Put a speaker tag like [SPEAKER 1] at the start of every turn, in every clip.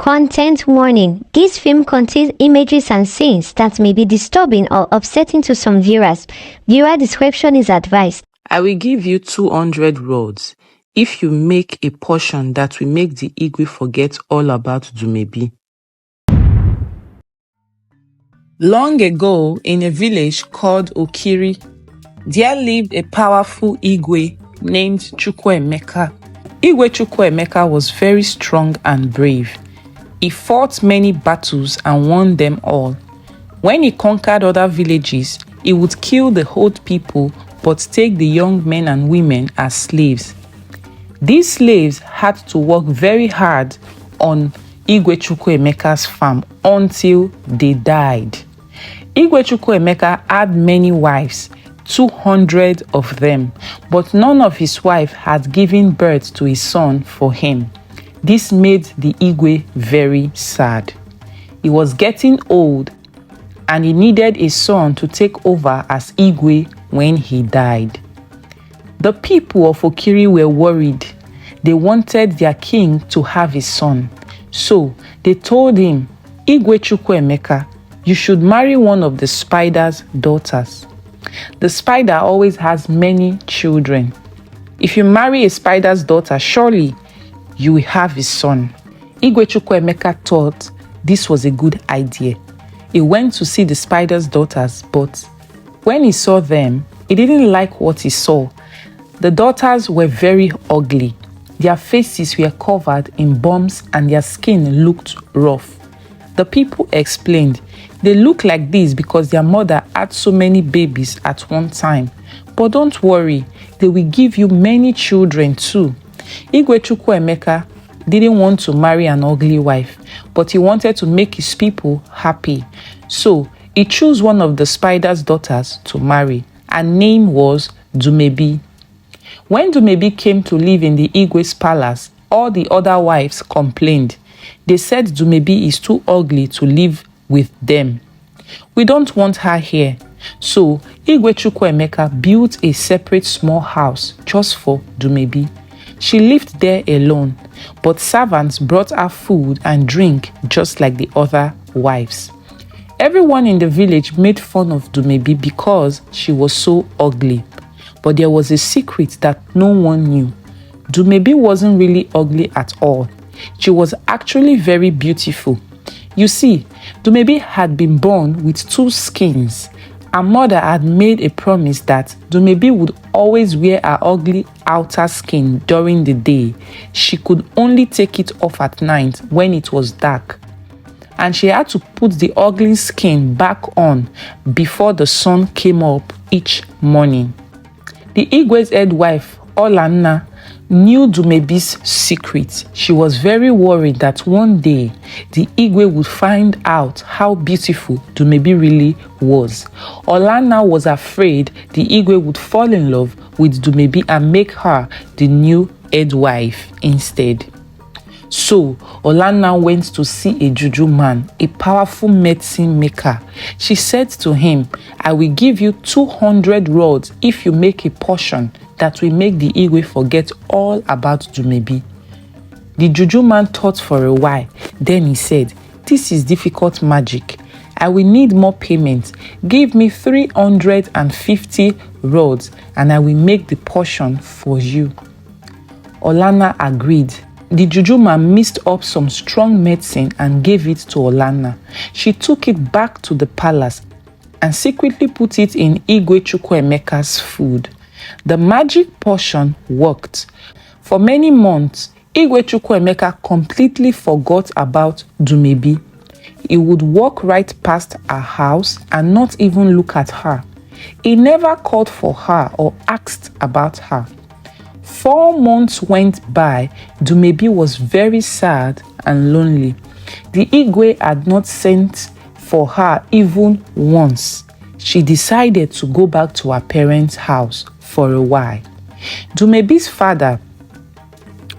[SPEAKER 1] Content warning. This film contains images and scenes that may be disturbing or upsetting to some viewers. Viewer discretion is advised.
[SPEAKER 2] I will give you 200 rods if you make a portion that will make the Igwe forget all about Dumebi. Long ago, in a village called Okiri, there lived a powerful Igwe named Chukwuemeka. Igwe Chukwuemeka was very strong and brave. He fought many battles and won them all. When he conquered other villages, he would kill the old people but take the young men and women as slaves. These slaves had to work very hard on Igwe Chukwuemeka's farm until they died. Igwe Chukwuemeka had many wives, 200 of them, but none of his wives had given birth to a son for him. This made the Igwe very sad. He was getting old and he needed a son to take over as Igwe when he died. The people of Okiri were worried. They wanted their king to have a son. So they told him, Igwe Chukwuemeka, you should marry one of the spider's daughters. The spider always has many children. If you marry a spider's daughter, surely you will have a son. Igwe Chukwuemeka thought this was a good idea. He went to see the spider's daughters, but when he saw them, he didn't like what he saw. The daughters were very ugly. Their faces were covered in bumps and their skin looked rough. The people explained, they look like this because their mother had so many babies at one time. But don't worry, they will give you many children too. Igwe Chukwuemeka didn't want to marry an ugly wife, but he wanted to make his people happy. So he chose one of the spider's daughters to marry. Her name was Dumebi. When Dumebi came to live in the Igwe's palace, all the other wives complained. They said Dumebi is too ugly to live with them. We don't want her here. So Igwe Chukwuemeka built a separate small house just for Dumebi. She lived there alone, but servants brought her food and drink just like the other wives. Everyone in the village made fun of Dumebi because she was so ugly. But there was a secret that no one knew. Dumebi wasn't really ugly at all. She was actually very beautiful. You see, Dumebi had been born with two skins. Her mother had made a promise that Dumebi would always wear her ugly outer skin during the day. She could only take it off at night when it was dark. And she had to put the ugly skin back on before the sun came up each morning. The Igwe's head wife, Olanna, knew Dumebi's secret. She was very worried that one day the Igwe would find out how beautiful Dumebi really was. Olanna was afraid the Igwe would fall in love with Dumebi and make her the new head wife instead. So Olanna went to see a juju man, a powerful medicine maker. She said to him, I will give you 200 rods if you make a portion that will make the Igwe forget all about Dumebi. The juju man thought for a while. Then he said, this is difficult magic. I will need more payment. Give me 350 rods and I will make the portion for you. Olanna agreed. The juju man mixed up some strong medicine and gave it to Olanna. She took it back to the palace and secretly put it in Igwe Chukwuemeka's food. The magic potion worked. For many months, Igwe Chukwuemeka completely forgot about Dumebi. He would walk right past her house and not even look at her. He never called for her or asked about her. 4 months went by. Dumebi was very sad and lonely. The Igwe had not sent for her even once. She decided to go back to her parents' house for a while. Dumebi's father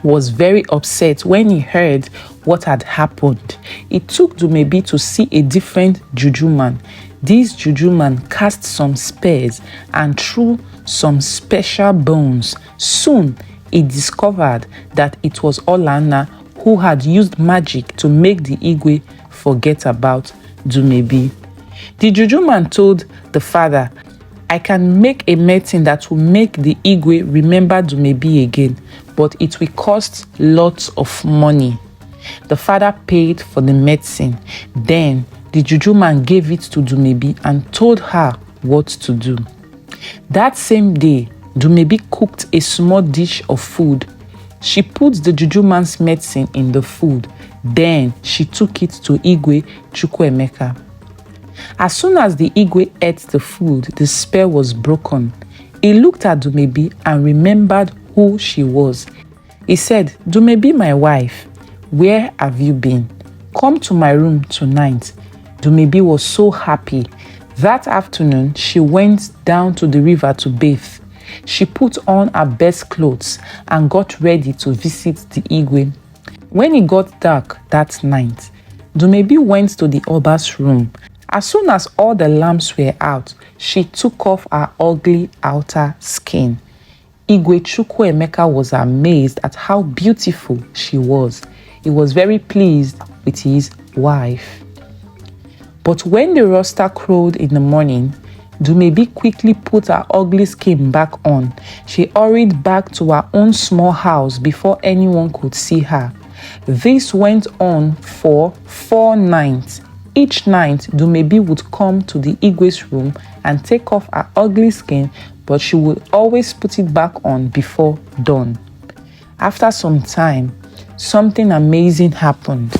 [SPEAKER 2] was very upset when he heard what had happened. He took Dumebi to see a different juju man. This juju man cast some spells and threw some special bones. Soon he discovered that it was Olanna who had used magic to make the Igwe forget about Dumbe. The juju man told the father, I can make a medicine that will make the Igwe remember Dumbe again, but it will cost lots of money. The father paid for the medicine. Then the juju man gave it to Dumbe and told her what to do. That same day, Dumbe cooked a small dish of food. She put the juju man's medicine in the food. Then she took it to Igwe Chukwuemeka. As soon as the Igwe ate the food, the spell was broken. He looked at Dumbe and remembered who she was. He said, Dumbe, my wife, where have you been? Come to my room tonight. Dumbe was so happy. That afternoon, she went down to the river to bathe. She put on her best clothes and got ready to visit the Igwe. When it got dark that night, Dumbe went to the Oba's room. As soon as all the lamps were out, she took off her ugly outer skin. Igwe Chukwuemeka was amazed at how beautiful she was. He was very pleased with his wife. But when the rooster crowed in the morning, Dumbe quickly put her ugly skin back on. She hurried back to her own small house before anyone could see her. This went on for 4 nights. Each night, Dumbe would come to the Igwe's room and take off her ugly skin, but she would always put it back on before dawn. After some time, something amazing happened.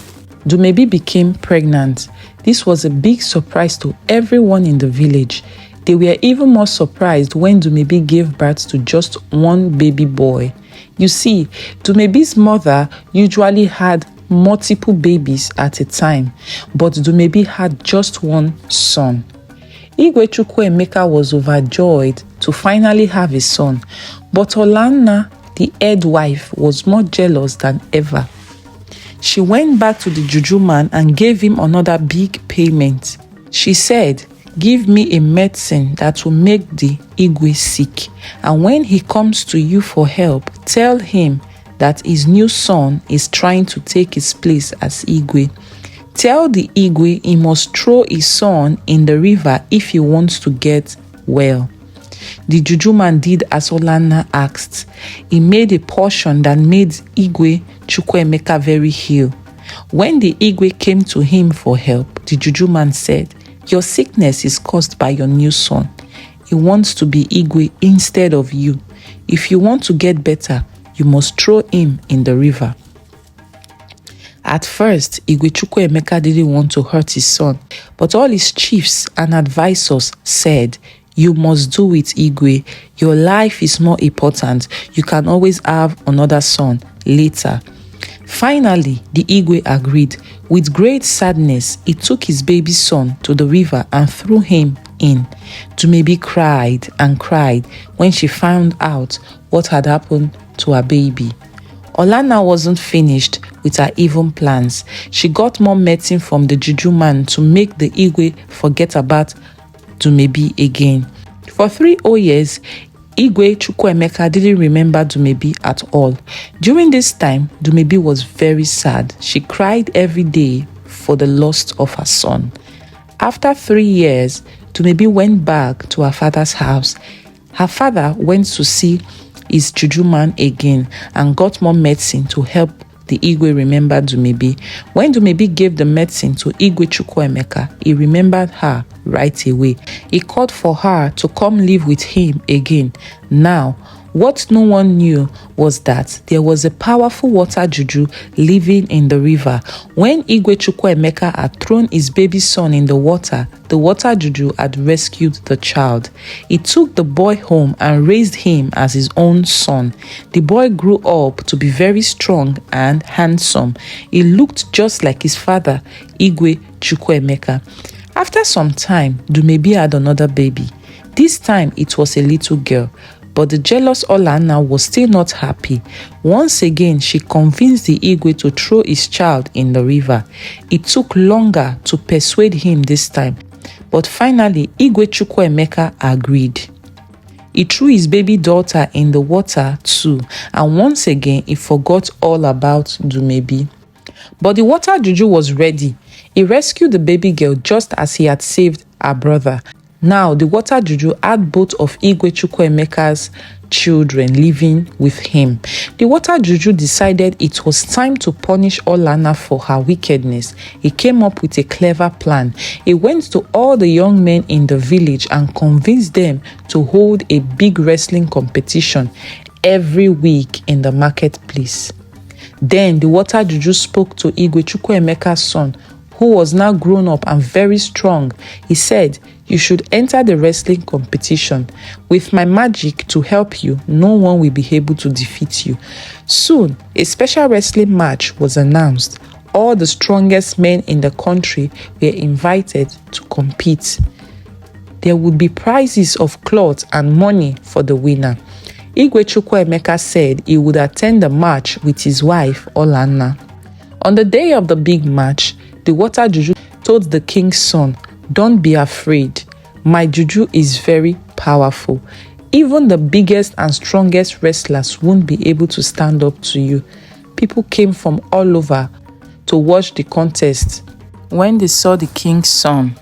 [SPEAKER 2] Dumbe became pregnant. This was a big surprise to everyone in the village. They were even more surprised when Dumbe gave birth to just one baby boy. You see, Dumbe's mother usually had multiple babies at a time, but Dumbe had just one son. Igwe Chukwuemeka was overjoyed to finally have a son, but Olanna, the head wife, was more jealous than ever. She went back to the juju man and gave him another big payment. She said, give me a medicine that will make the Igwe sick, and when he comes to you for help, tell him that his new son is trying to take his place as Igwe. Tell the Igwe he must throw his son in the river if he wants to get well. The juju man did as Olanna asked. He made a portion that made Igwe Chukwuemeka very ill. When the Igwe came to him for help, the juju man said, your sickness is caused by your new son. He wants to be Igwe instead of you. If you want to get better, you must throw him in the river. At first, Igwe Chukwuemeka didn't want to hurt his son, but all his chiefs and advisors said, you must do it, Igwe. Your life is more important. You can always have another son later. Finally, the Igwe agreed. With great sadness, he took his baby son to the river and threw him in. Dumbe cried and cried when she found out what had happened to her baby. Olanna wasn't finished with her evil plans. She got more medicine from the juju man to make the Igwe forget about Dumbe again. For 3 whole years, Igwe Chukwuemeka didn't remember Dumbe at all. During this time, Dumbe was very sad. She cried every day for the loss of her son. After 3 years, Dumbe went back to her father's house. Her father went to see his juju man again and got more medicine to help the Igwe remember Dumbe. When Dumbe gave the medicine to Igwe Chukwuemeka, he remembered her right away. He called for her to come live with him again. Now, what no one knew was that there was a powerful water juju living in the river. When Igwe Chukwuemeka had thrown his baby son in the water juju had rescued the child. He took the boy home and raised him as his own son. The boy grew up to be very strong and handsome. He looked just like his father, Igwe Chukwuemeka. After some time, Dumbe had another baby. This time it was a little girl. But the jealous Olanna was still not happy. Once again, she convinced the Igwe to throw his child in the river. It took longer to persuade him this time, but finally, Igwe Chukwuemeka agreed. He threw his baby daughter in the water too, and once again he forgot all about Dumbe. But the water juju was ready. He rescued the baby girl just as he had saved her brother. Now the water juju had both of Igwe Chukwuemeka's children living with him. The water juju decided it was time to punish Olanna for her wickedness. He came up with a clever plan. He went to all the young men in the village and convinced them to hold a big wrestling competition every week in the marketplace. Then the water juju spoke to Igwe Chukwuemeka's son, who was now grown up and very strong. He said, "You should enter the wrestling competition. With my magic to help you, no one will be able to defeat you." Soon, a special wrestling match was announced. All the strongest men in the country were invited to compete. There would be prizes of cloth and money for the winner. Igwe Chukwuemeka said he would attend the match with his wife, Olanna. On the day of the big match, the water juju told the king's son, "Don't be afraid. My juju is very powerful. Even the biggest and strongest wrestlers won't be able to stand up to you." People came from all over to watch the contest. When they saw the king's son,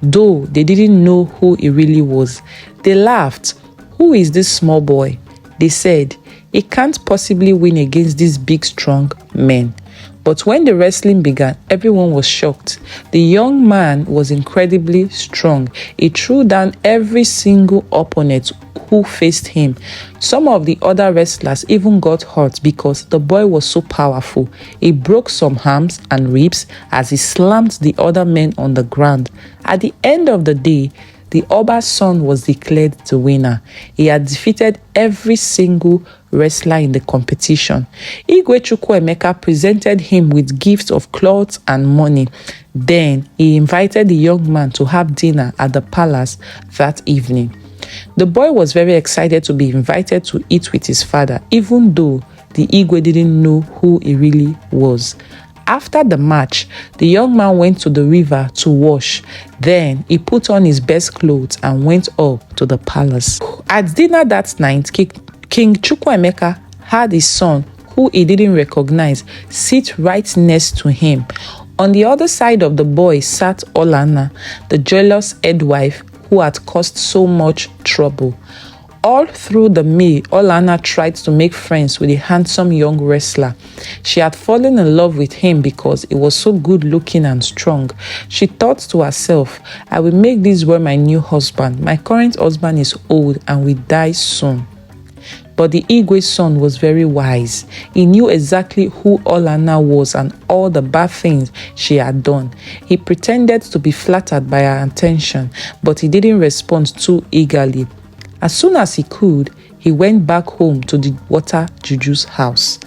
[SPEAKER 2] though they didn't know who he really was, they laughed. "Who is this small boy?" They said, "He can't possibly win against these big, strong men." But when the wrestling began, everyone was shocked. The young man was incredibly strong. He threw down every single opponent who faced him. Some of the other wrestlers even got hurt because the boy was so powerful. He broke some arms and ribs as he slammed the other men on the ground. At the end of the day, the Oba's son was declared the winner. He had defeated every single wrestler in the competition. Igwe Chukwuemeka presented him with gifts of clothes and money. Then he invited the young man to have dinner at the palace that evening. The boy was very excited to be invited to eat with his father, even though the Igwe didn't know who he really was. After the match, the young man went to the river to wash. Then he put on his best clothes and went up to the palace. At dinner that night, King Chukwuemeka had his son, who he didn't recognize, sit right next to him. On the other side of the boy sat Olanna, the jealous head wife who had caused so much trouble. All through the meal, Olanna tried to make friends with a handsome young wrestler. She had fallen in love with him because he was so good looking and strong. She thought to herself, "I will make this boy my new husband. My current husband is old and will die soon." But the Igwe's son was very wise. He knew exactly who Olanna was and all the bad things she had done. He pretended to be flattered by her attention, but he didn't respond too eagerly. As soon as he could, he went back home to the water juju's house.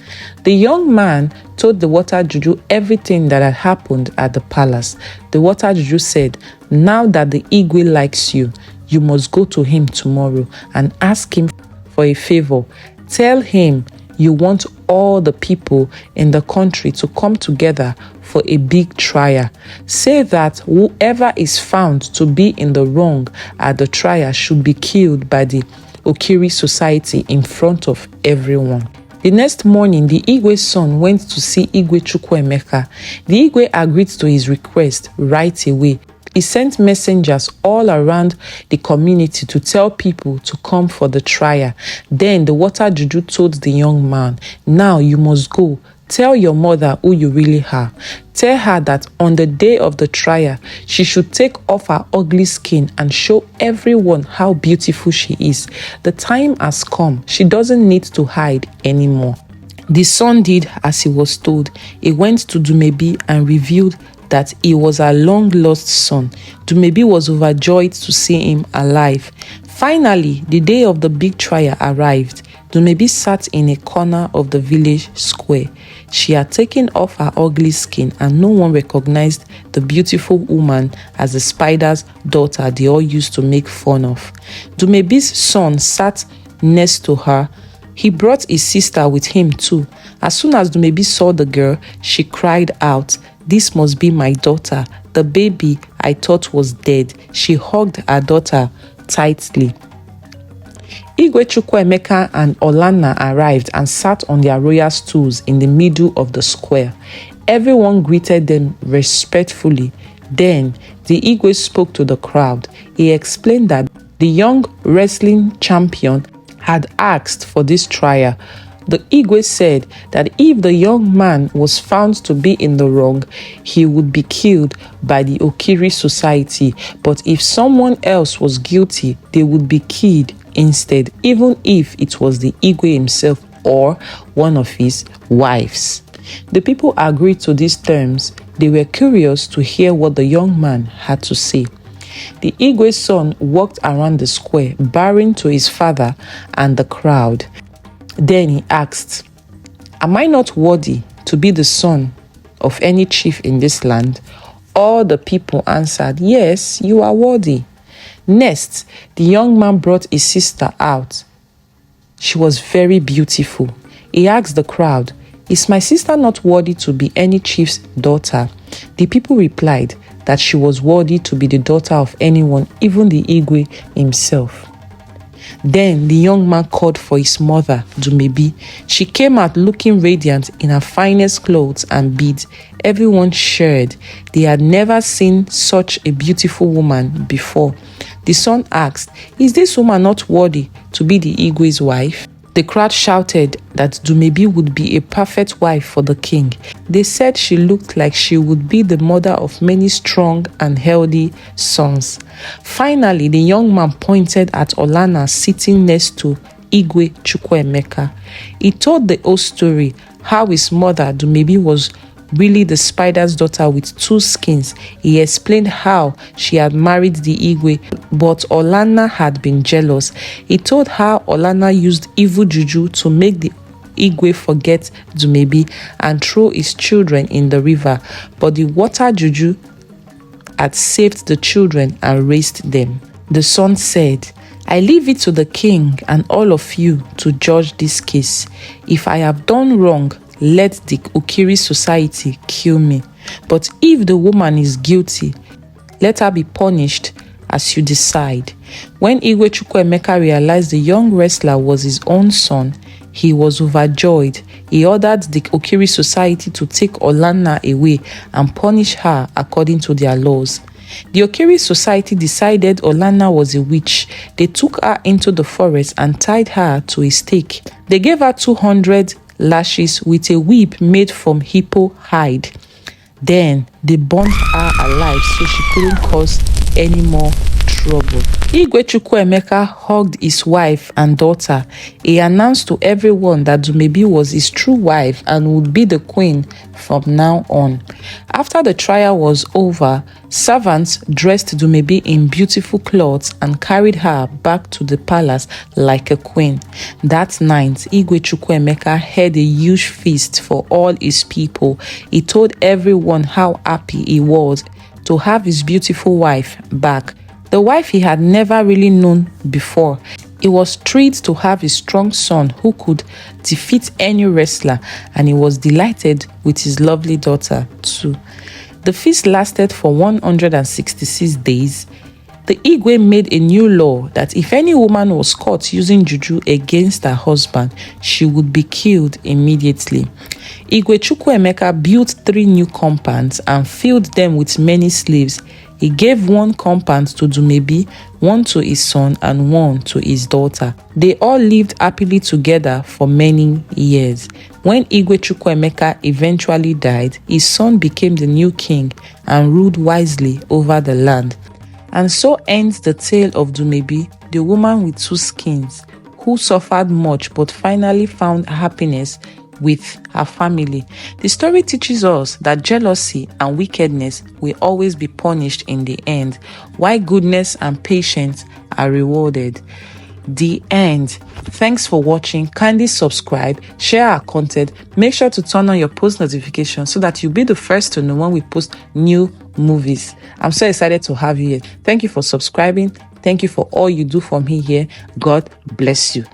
[SPEAKER 2] The young man told the water juju everything that had happened at the palace. The water juju said, "Now that the Igwe likes you, you must go to him tomorrow and ask him for a favor. Tell him you want all the people in the country to come together for a big trial. Say that whoever is found to be in the wrong at the trial should be killed by the Okiri society in front of everyone." The next morning, the Igwe's son went to see Igwe Chukwuemeka. The Igwe agreed to his request right away. He sent messengers all around the community to tell people to come for the trial. Then the water juju told the young man, "Now you must go. Tell your mother who you really are. Tell her that on the day of the trial, she should take off her ugly skin and show everyone how beautiful she is. The time has come. She doesn't need to hide anymore." The son did as he was told. He went to Dumbe and revealed that he was her long-lost son. Dumbe was overjoyed to see him alive. Finally, the day of the big trial arrived. Dumbe sat in a corner of the village square. She had taken off her ugly skin and no one recognized the beautiful woman as the spider's daughter they all used to make fun of. Dumbe's son sat next to her. He brought his sister with him too. As soon as Dumbe saw the girl, she cried out, "This must be my daughter, the baby I thought was dead." She hugged her daughter tightly. Igwe Chukwuemeka and Olanna arrived and sat on their royal stools in the middle of the square. Everyone greeted them respectfully. Then the Igwe spoke to the crowd. He explained that the young wrestling champion had asked for this trial. The Igwe said that if the young man was found to be in the wrong, he would be killed by the Okiri society. But if someone else was guilty, they would be killed instead, even if it was the Igwe himself or one of his wives. The people agreed to these terms. They were curious to hear what the young man had to say. The Igwe's son walked around the square, bowing to his father and the crowd. Then he asked, "Am I not worthy to be the son of any chief in this land?" All the people answered, "Yes, you are worthy." Next, the young man brought his sister out. She was very beautiful. He asked the crowd, "Is my sister not worthy to be any chief's daughter?" The people replied that she was worthy to be the daughter of anyone, even the Igwe himself. Then the young man called for his mother, Dumbe. She came out looking radiant in her finest clothes and beads. Everyone shared. They had never seen such a beautiful woman before. The son asked, "Is this woman not worthy to be the Igwe's wife?" The crowd shouted that Dumbe would be a perfect wife for the king. They said she looked like she would be the mother of many strong and healthy sons. Finally, the young man pointed at Olanna sitting next to Igwe Chukwuemeka. He told the whole story, how his mother, Dumbe, was really the spider's daughter with two skins. He explained how she had married the Igwe, but Olanna had been jealous. He told how Olanna used evil juju to make the Igwe forget Dumbe and throw his children in the river, but the water juju had saved the children and raised them. The son said, "I leave it to the king and all of you to judge this case. If I have done wrong, let the Okiri society kill me. But if the woman is guilty, let her be punished as you decide." When Igwe Chukwuemeka realized the young wrestler was his own son, he was overjoyed. He ordered the Okiri society to take Olanna away and punish her according to their laws. The Okiri society decided Olanna was a witch. They took her into the forest and tied her to a stake. They gave her 200 lashes with a whip made from hippo hide. Then they burned her alive so she couldn't cause any more trouble. Igwe Chukwuemeka hugged his wife and daughter. He announced to everyone that Dumbe was his true wife and would be the queen from now on. After the trial was over, servants dressed Dumbe in beautiful clothes and carried her back to the palace like a queen. That night, Igwe Chukwuemeka held a huge feast for all his people. He told everyone how happy he was to have his beautiful wife back, the wife he had never really known before. He was thrilled to have a strong son who could defeat any wrestler, and he was delighted with his lovely daughter too. The feast lasted for 166 days. The Igwe made a new law that if any woman was caught using juju against her husband, she would be killed immediately. Igwe Chukwuemeka built 3 new compounds and filled them with many slaves. He gave one compound to Dumbe, one to his son, and one to his daughter. They all lived happily together for many years. When Igwe Chukwuemeka eventually died, his son became the new king and ruled wisely over the land. And so ends the tale of Dumbe, the woman with 2 skins, who suffered much but finally found happiness with her family. The story teaches us that jealousy and wickedness will always be punished in the end, while goodness and patience are rewarded. The end. Thanks for watching. Kindly subscribe, share our content, make sure to turn on your post notifications so that you'll be the first to know when we post new movies. I'm so excited to have you here. Thank you for subscribing. Thank you for all you do for me here. God bless you.